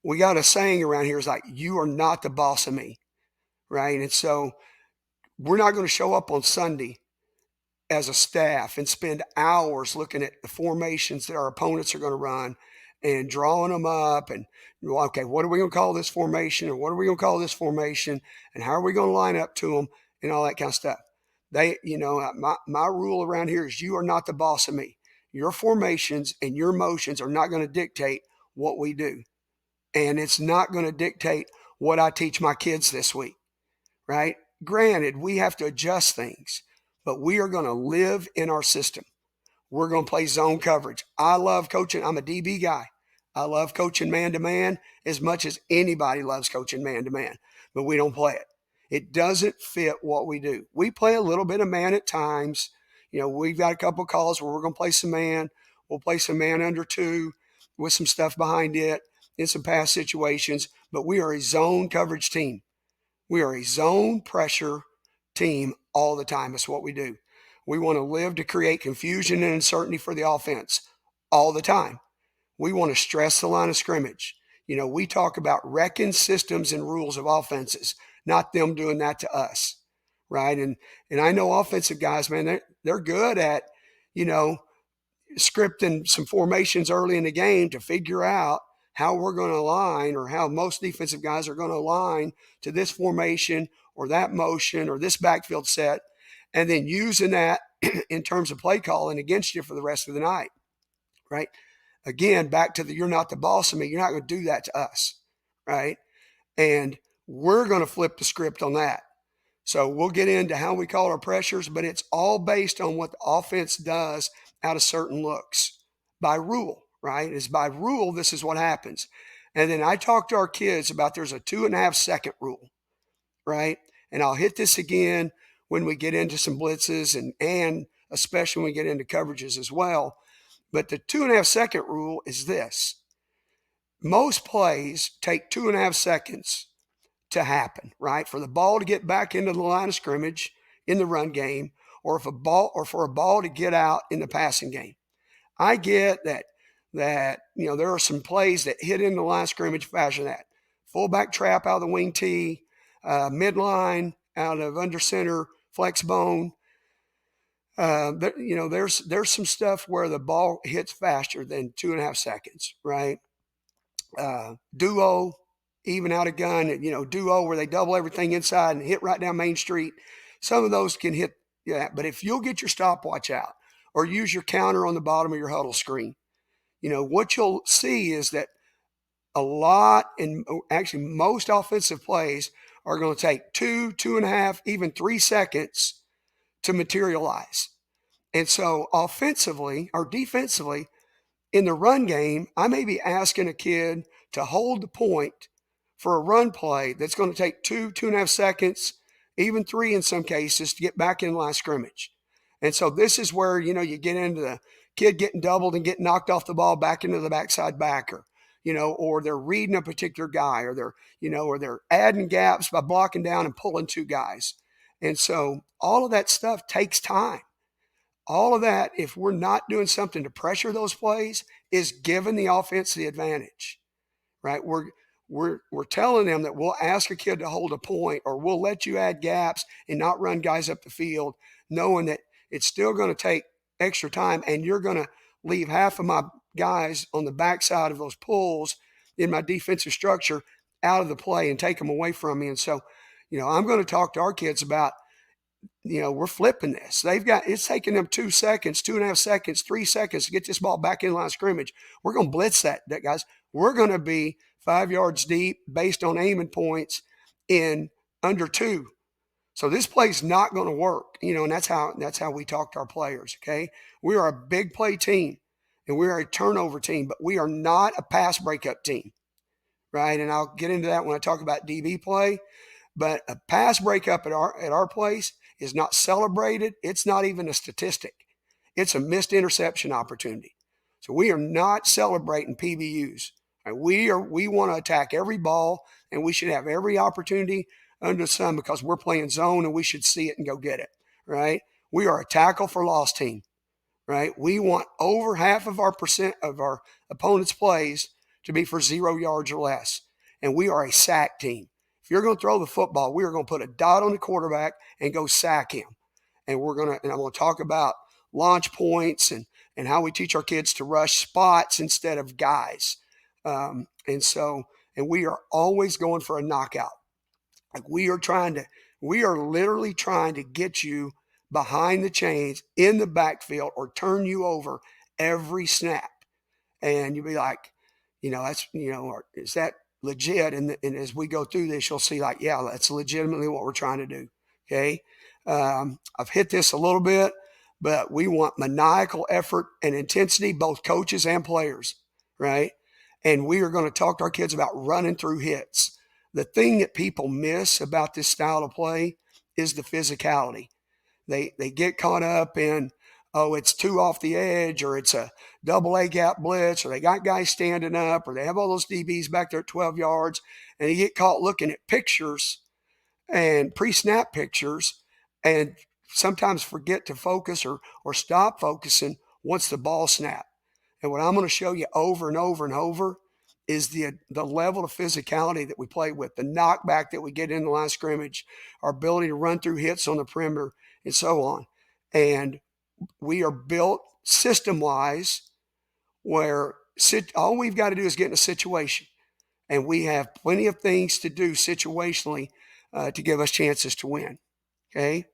we got a saying around here is like, you are not the boss of me, right? And so we're not going to show up on Sunday as a staff and spend hours looking at the formations that our opponents are going to run and drawing them up and, well, okay, what are we going to call this formation, or what are we going to call this formation, and how are we going to line up to them, and all that kind of stuff. My rule around here is you are not the boss of me. Your formations and your motions are not going to dictate what we do. And it's not going to dictate what I teach my kids this week, right? Granted, we have to adjust things, but we are going to live in our system. We're going to play zone coverage. I love coaching. I'm a DB guy. I love coaching man-to-man as much as anybody loves coaching man-to-man, but we don't play it. It doesn't fit what we do. We play a little bit of man at times. We've got a couple of calls where we're going to play some man. We'll play some man under two with some stuff behind it in some past situations, but we are a zone coverage team. We are a zone pressure team all the time. That's what we do. We want to live to create confusion and uncertainty for the offense all the time. We want to stress the line of scrimmage. We talk about wrecking systems and rules of offenses, not them doing that to us, right? And I know offensive guys, man, they're good at, scripting some formations early in the game to figure out how we're going to align, or how most defensive guys are going to align to this formation or that motion or this backfield set, and then using that in terms of play calling against you for the rest of the night, right? Again, back to you're not the boss of me. You're not going to do that to us, right? And we're going to flip the script on that. So we'll get into how we call our pressures, but it's all based on what the offense does out of certain looks by rule, right? It's by rule, this is what happens. And then I talk to our kids about there's a 2.5 second rule, right? And I'll hit this again when we get into some blitzes and especially when we get into coverages as well. But the 2.5 second rule is this. Most plays take 2.5 seconds to happen, right? For the ball to get back into the line of scrimmage in the run game, or for a ball to get out in the passing game. I get that there are some plays that hit in the line of scrimmage faster than that. Fullback trap out of the wing tee, midline out of under center, flex bone. There's some stuff where the ball hits faster than 2.5 seconds, right? Duo, even out of gun, duo where they double everything inside and hit right down Main Street. Some of those can hit that. But if you'll get your stopwatch out or use your counter on the bottom of your huddle screen, what you'll see is that a lot, and actually most offensive plays are going to take 2.5, even 3 seconds to materialize. And so offensively or defensively, in the run game, I may be asking a kid to hold the point for a run play that's going to take 2.5 seconds, even 3 in some cases, to get back in line of scrimmage. And so this is where, you get into the kid getting doubled and getting knocked off the ball back into the backside backer, or they're reading a particular guy, or they're adding gaps by blocking down and pulling 2 guys. And so all of that stuff takes time. All of that, if we're not doing something to pressure those plays, is giving the offense the advantage, right? We're telling them that we'll ask a kid to hold a point, or we'll let you add gaps and not run guys up the field, knowing that it's still going to take extra time, and you're going to leave half of my guys on the backside of those pulls in my defensive structure out of the play and take them away from me. And so, I'm going to talk to our kids about, we're flipping this. It's taking them 2 seconds, 2.5 seconds, 3 seconds to get this ball back in line of scrimmage. We're going to blitz that guys. We're going to be 5 yards deep based on aiming points in under 2. So this play's not going to work, and that's how we talk to our players. Okay. We are a big play team and we are a turnover team, but we are not a pass breakup team. Right. And I'll get into that when I talk about DB play, but a pass breakup at our place is not celebrated. It's not even a statistic. It's a missed interception opportunity. So we are not celebrating PBUs. Right? We want to attack every ball, and we should have every opportunity under the sun because we're playing zone and we should see it and go get it. Right? We are a tackle for loss team. Right? We want over half of our percent of our opponent's plays to be for 0 yards or less. And we are a sack team. If you're going to throw the football, we are going to put a dot on the quarterback and go sack him. And I'm going to talk about launch points and how we teach our kids to rush spots instead of guys. And we are always going for a knockout. Like we are literally trying to get you behind the chains in the backfield or turn you over every snap. And you'll be like, is that legit? And as we go through this, you'll see like, yeah, that's legitimately what we're trying to do. Okay. I've hit this a little bit, but we want maniacal effort and intensity, both coaches and players, right? And we are going to talk to our kids about running through hits. The thing that people miss about this style of play is the physicality. They get caught up in, oh, it's two off the edge, or it's a double A gap blitz, or they got guys standing up, or they have all those DBs back there at 12 yards, and you get caught looking at pictures and pre-snap pictures and sometimes forget to focus or stop focusing once the ball snapped. And what I'm going to show you over and over and over is the level of physicality that we play with, the knockback that we get in the line of scrimmage, our ability to run through hits on the perimeter, and so on. And we are built system-wise where all we've got to do is get in a situation. And we have plenty of things to do situationally to give us chances to win. Okay?